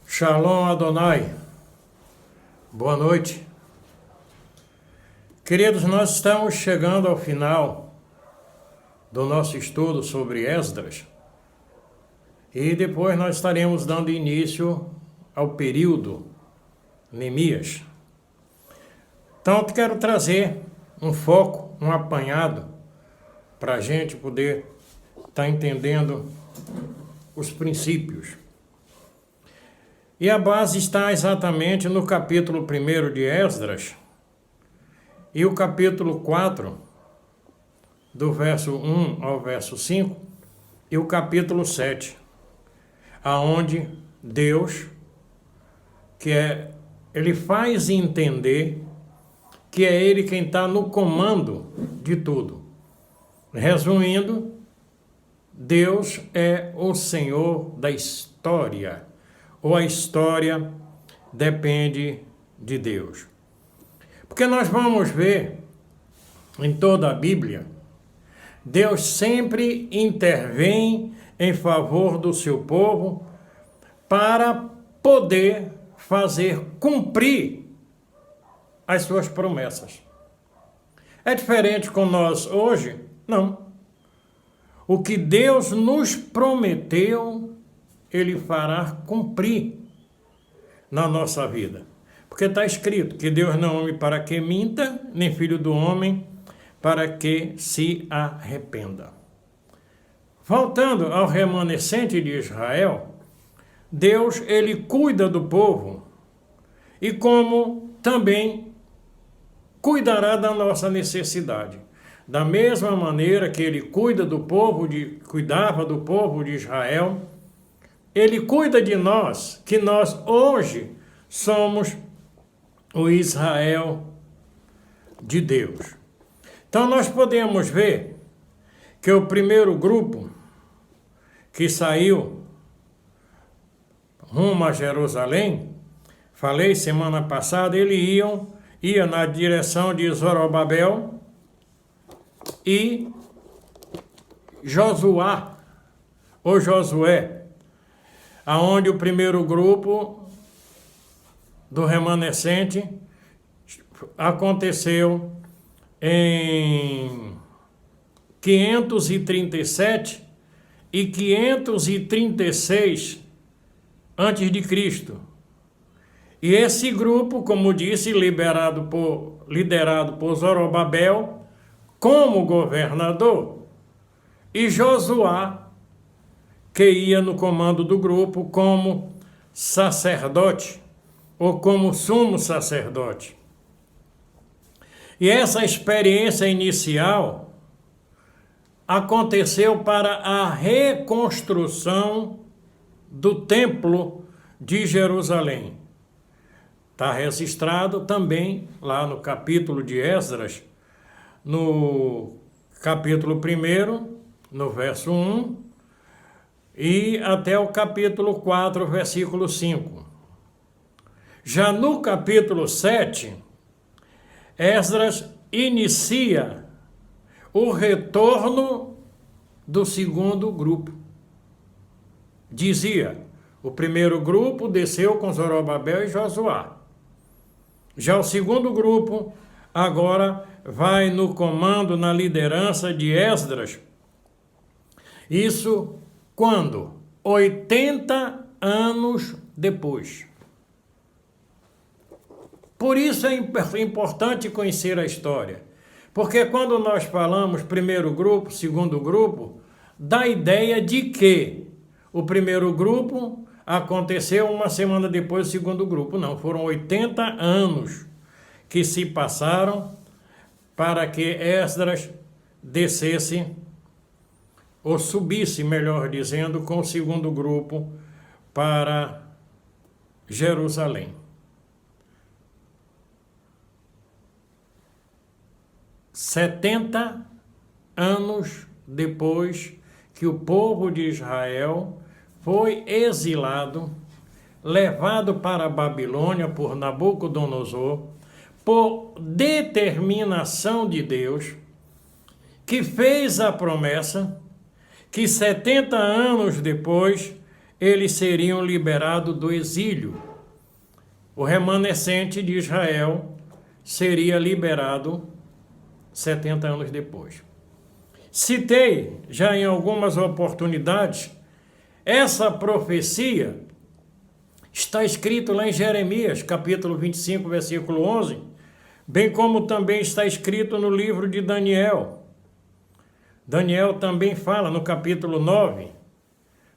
Shalom Adonai, boa noite. Queridos, nós estamos chegando ao final do nosso estudo sobre Esdras e depois nós estaremos dando início ao período Neemias. Então eu quero trazer um foco, um apanhado para a gente poder estar entendendo os princípios. E a base está exatamente no capítulo 1 de Esdras e o capítulo 4, do verso 1 ao verso 5, e o capítulo 7, aonde Deus, Ele faz entender que é Ele quem está no comando de tudo. Resumindo, Deus é o Senhor da história. Ou a história depende de Deus. Porque nós vamos ver em toda a Bíblia, Deus sempre intervém em favor do seu povo para poder fazer cumprir as suas promessas. É diferente com nós hoje? Não. O que Deus nos prometeu, Ele fará cumprir na nossa vida. Porque está escrito que Deus não é homem para que minta, nem filho do homem para que se arrependa. Voltando ao remanescente de Israel, Deus, Ele cuida do povo e como também cuidará da nossa necessidade. Da mesma maneira que Ele cuidava do povo de Israel, Ele cuida de nós, que nós hoje somos o Israel de Deus. Então nós podemos ver que o primeiro grupo que saiu rumo a Jerusalém, falei semana passada, ele ia na direção de Zorobabel e Josué, aonde o primeiro grupo do remanescente aconteceu em 537 e 536 antes de Cristo. E esse grupo, como disse, liderado por Zorobabel como governador, e Josué, que ia no comando do grupo como sacerdote, ou como sumo sacerdote. E essa experiência inicial aconteceu para a reconstrução do templo de Jerusalém. Está registrado também lá no capítulo de Esdras, no capítulo 1, no verso 1, e até o capítulo 4, versículo 5. Já no capítulo 7, Esdras inicia o retorno do segundo grupo. Dizia, o primeiro grupo desceu com Zorobabel e Josué. Já o segundo grupo agora vai no comando, na liderança de Esdras. Isso quando? 80 anos depois. Por isso é importante conhecer a história. Porque quando nós falamos primeiro grupo, segundo grupo, dá a ideia de que o primeiro grupo aconteceu uma semana depois do segundo grupo. Não, foram 80 anos que se passaram para que Esdras descesse, ou subisse, melhor dizendo, com o segundo grupo para Jerusalém. 70 anos depois que o povo de Israel foi exilado, levado para a Babilônia por Nabucodonosor, por determinação de Deus, que fez a promessa que 70 anos depois eles seriam liberados do exílio. O remanescente de Israel seria liberado 70 anos depois. Citei já em algumas oportunidades, essa profecia está escrito lá em Jeremias, capítulo 25, versículo 11, bem como também está escrito no livro de Daniel. Daniel também fala no capítulo 9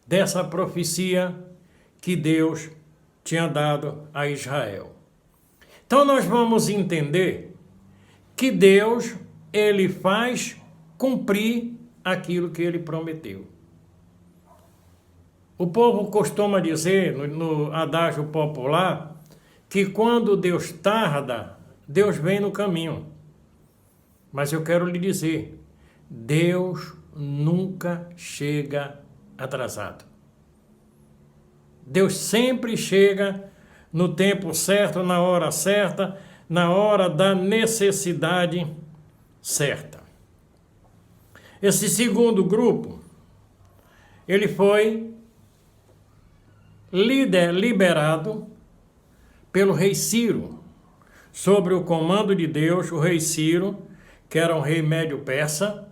dessa profecia que Deus tinha dado a Israel. Então nós vamos entender que Deus, ele faz cumprir aquilo que ele prometeu. O povo costuma dizer, no adágio popular, que quando Deus tarda, Deus vem no caminho. Mas eu quero lhe dizer, Deus nunca chega atrasado. Deus sempre chega no tempo certo, na hora certa, na hora da necessidade certa. Esse segundo grupo, ele foi liberado pelo rei Ciro, sobre o comando de Deus. O rei Ciro, que era um rei médio-persa,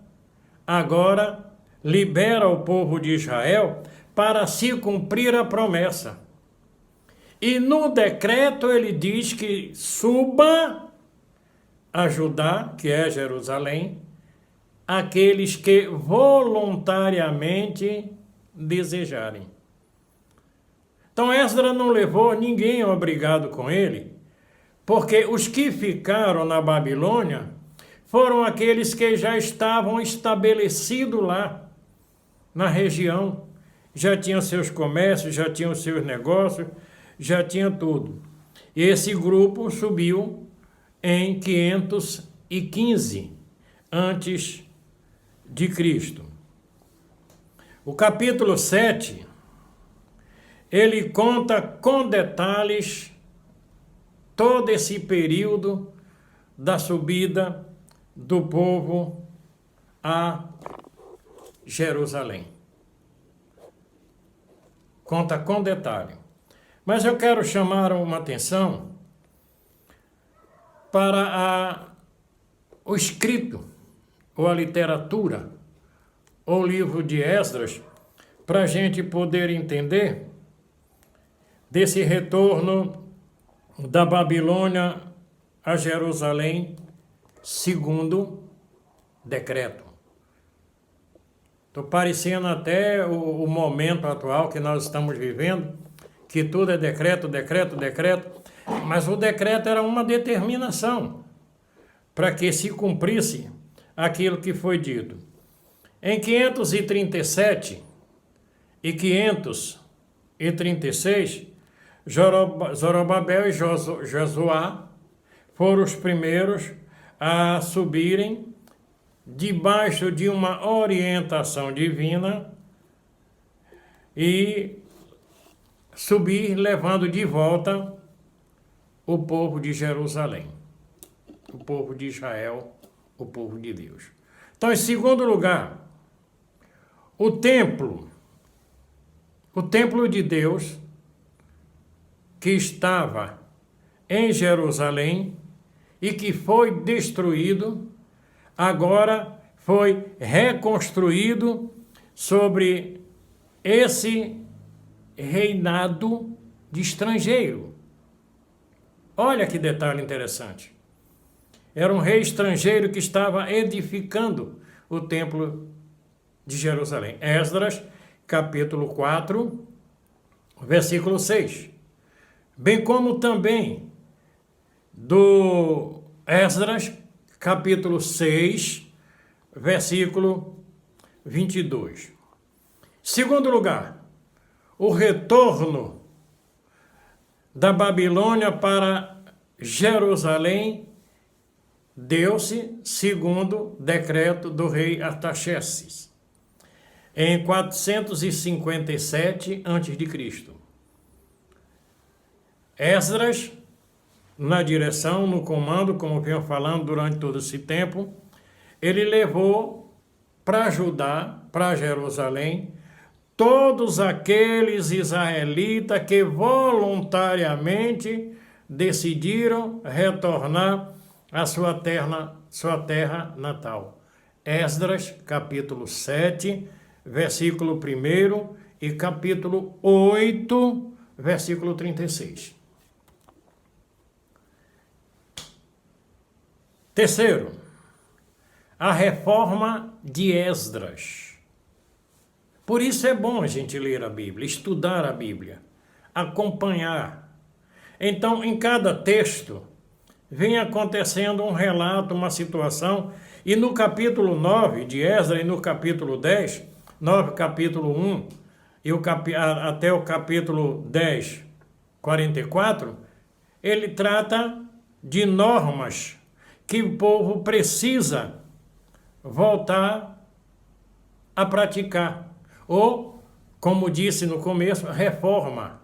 agora libera o povo de Israel para se cumprir a promessa. E no decreto ele diz que suba a Judá, que é Jerusalém, aqueles que voluntariamente desejarem. Então Esdras não levou ninguém obrigado com ele, porque os que ficaram na Babilônia foram aqueles que já estavam estabelecidos lá na região, já tinham seus comércios, já tinham seus negócios, já tinha tudo. E esse grupo subiu em 515 antes de Cristo. O capítulo 7, ele conta com detalhes todo esse período da subida do povo a Jerusalém. Conta com detalhe. Mas eu quero chamar uma atenção para o escrito, ou a literatura, ou o livro de Esdras, para a gente poder entender desse retorno da Babilônia a Jerusalém, segundo decreto. Estou parecendo até o momento atual que nós estamos vivendo, que tudo é decreto, decreto, decreto, mas o decreto era uma determinação para que se cumprisse aquilo que foi dito. Em 537 e 536, Zorobabel e Josuá foram os primeiros a subirem debaixo de uma orientação divina e subir levando de volta o povo de Jerusalém, o povo de Israel, o povo de Deus. Então, em segundo lugar, o templo de Deus, que estava em Jerusalém e que foi destruído, agora foi reconstruído sobre esse reinado de estrangeiro. Olha que detalhe interessante. Era um rei estrangeiro que estava edificando o templo de Jerusalém. Esdras, capítulo 4, versículo 6. Bem como também do Esdras, capítulo 6, versículo 22. Segundo lugar, o retorno da Babilônia para Jerusalém deu-se segundo decreto do rei Artaxerxes, em 457 a.C. Esdras na direção, no comando, como venho falando durante todo esse tempo. Ele levou para Judá, para Jerusalém, todos aqueles israelitas que voluntariamente decidiram retornar à sua terra natal. Esdras, capítulo 7, versículo 1 e capítulo 8, versículo 36. Terceiro, a reforma de Esdras. Por isso é bom a gente ler a Bíblia, estudar a Bíblia, acompanhar. Então, em cada texto, vem acontecendo um relato, uma situação, e no capítulo 9 de Esdras e no capítulo 10, 9, capítulo 1, e até o capítulo 10, 44, ele trata de normas que o povo precisa voltar a praticar. Ou, como disse no começo, reforma.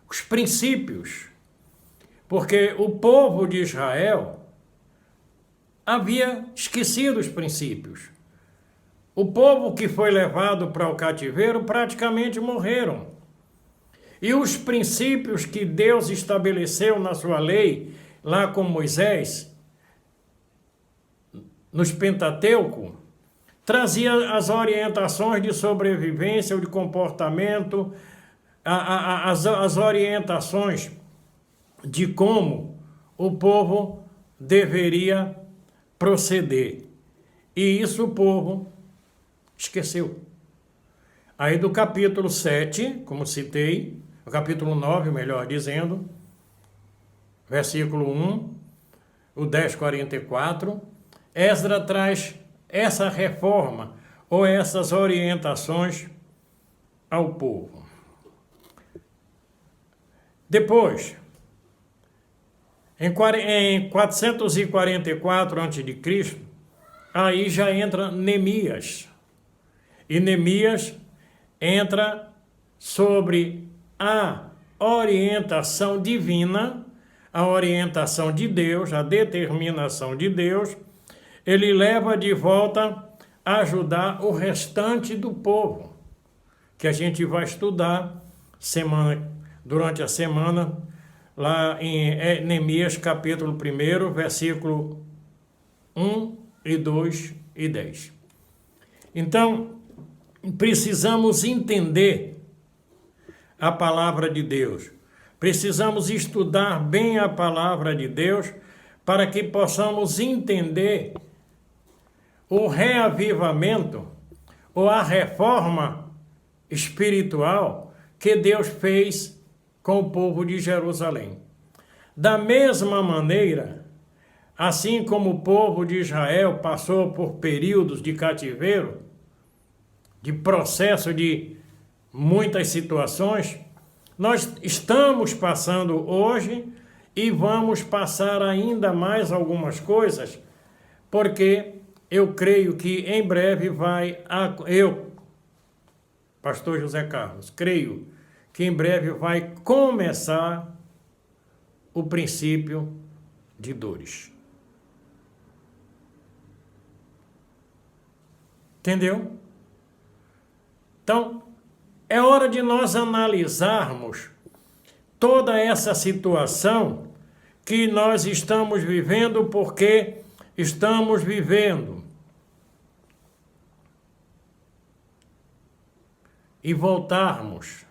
Os princípios. Porque o povo de Israel havia esquecido os princípios. O povo que foi levado para o cativeiro praticamente morreram. E os princípios que Deus estabeleceu na sua lei, lá com Moisés, nos Pentateuco, trazia as orientações de sobrevivência ou de comportamento, as orientações de como o povo deveria proceder. E isso o povo esqueceu. Aí do capítulo 7, como citei, o capítulo 9, melhor dizendo, versículo 1, o 10:44, Esdras traz essa reforma ou essas orientações ao povo. Depois, em 444 a.C., aí já entra Neemias. E Neemias entra sobre a orientação divina, a orientação de Deus, a determinação de Deus. Ele leva de volta a ajudar o restante do povo, que a gente vai estudar durante a semana, lá em Neemias, capítulo 1, versículo 1 e 2 e 10. Então, precisamos entender a palavra de Deus. Precisamos estudar bem a palavra de Deus para que possamos entender o reavivamento ou a reforma espiritual que Deus fez com o povo de Jerusalém. Da mesma maneira, assim como o povo de Israel passou por períodos de cativeiro, de processo de muitas situações, nós estamos passando hoje e vamos passar ainda mais algumas coisas, porque eu creio que em breve pastor José Carlos, creio que em breve vai começar o princípio de dores. Entendeu? Então, é hora de nós analisarmos toda essa situação que nós estamos vivendo, porque estamos vivendo. E voltarmos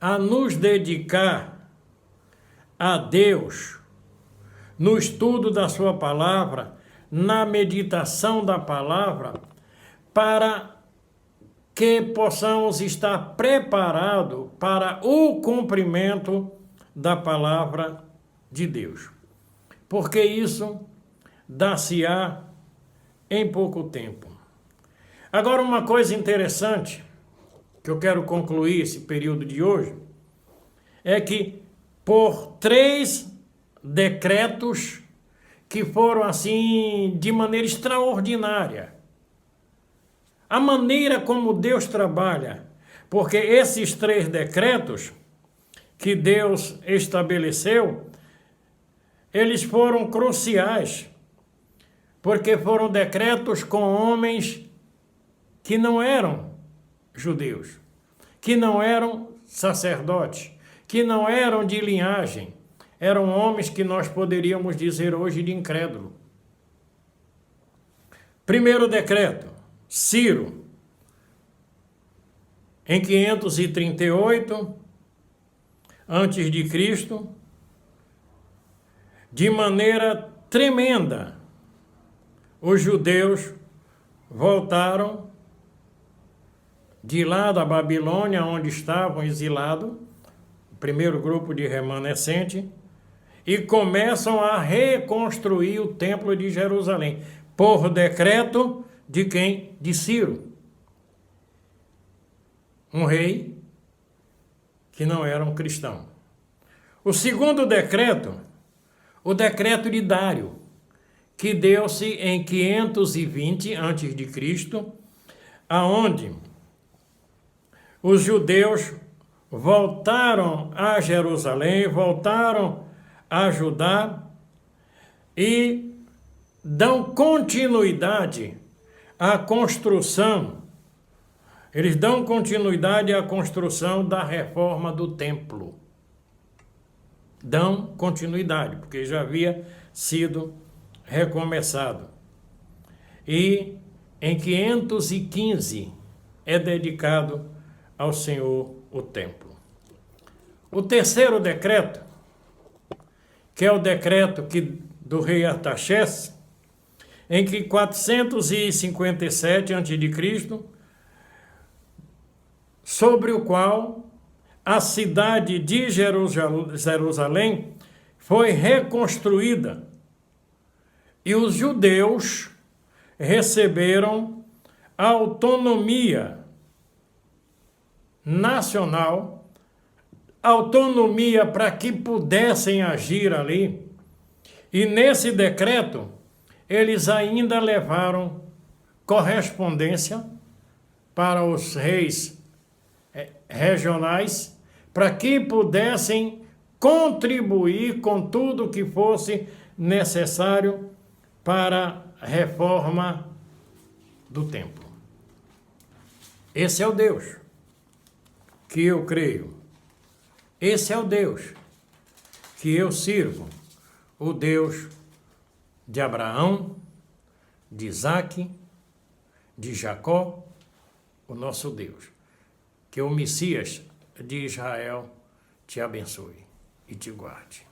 a nos dedicar a Deus no estudo da sua palavra, na meditação da palavra, para que possamos estar preparados para o cumprimento da palavra de Deus. Porque isso dá-se-á em pouco tempo. Agora, uma coisa interessante que eu quero concluir esse período de hoje é que por 3 decretos que foram assim de maneira extraordinária, a maneira como Deus trabalha, porque esses 3 decretos que Deus estabeleceu, eles foram cruciais, porque foram decretos com homens que não eram judeus, que não eram sacerdotes, que não eram de linhagem, eram homens que nós poderíamos dizer hoje de incrédulo. Primeiro decreto, Ciro, em 538 antes de Cristo, de maneira tremenda, os judeus voltaram de lá da Babilônia, onde estavam exilados, o primeiro grupo de remanescente, e começam a reconstruir o templo de Jerusalém, por decreto de quem? De Ciro, um rei que não era um cristão. O segundo decreto, o decreto de Dário, que deu-se em 520 a.C., aonde os judeus voltaram a Jerusalém, voltaram a Judá e dão continuidade à construção. Eles dão continuidade à construção da reforma do templo. Dão continuidade, porque já havia sido recomeçado. E em 515 é dedicado ao Senhor o templo. O terceiro decreto, que é o decreto do rei Artaxerxes, em que 457 a.C., sobre o qual a cidade de Jerusalém foi reconstruída e os judeus receberam autonomia nacional, autonomia para que pudessem agir ali. E nesse decreto, eles ainda levaram correspondência para os reis regionais, para que pudessem contribuir com tudo que fosse necessário para a reforma do templo. Esse é o Deus que eu creio. Esse é o Deus que eu sirvo. O Deus de Abraão, de Isaque, de Jacó, o nosso Deus. Que o Messias de Israel te abençoe e te guarde.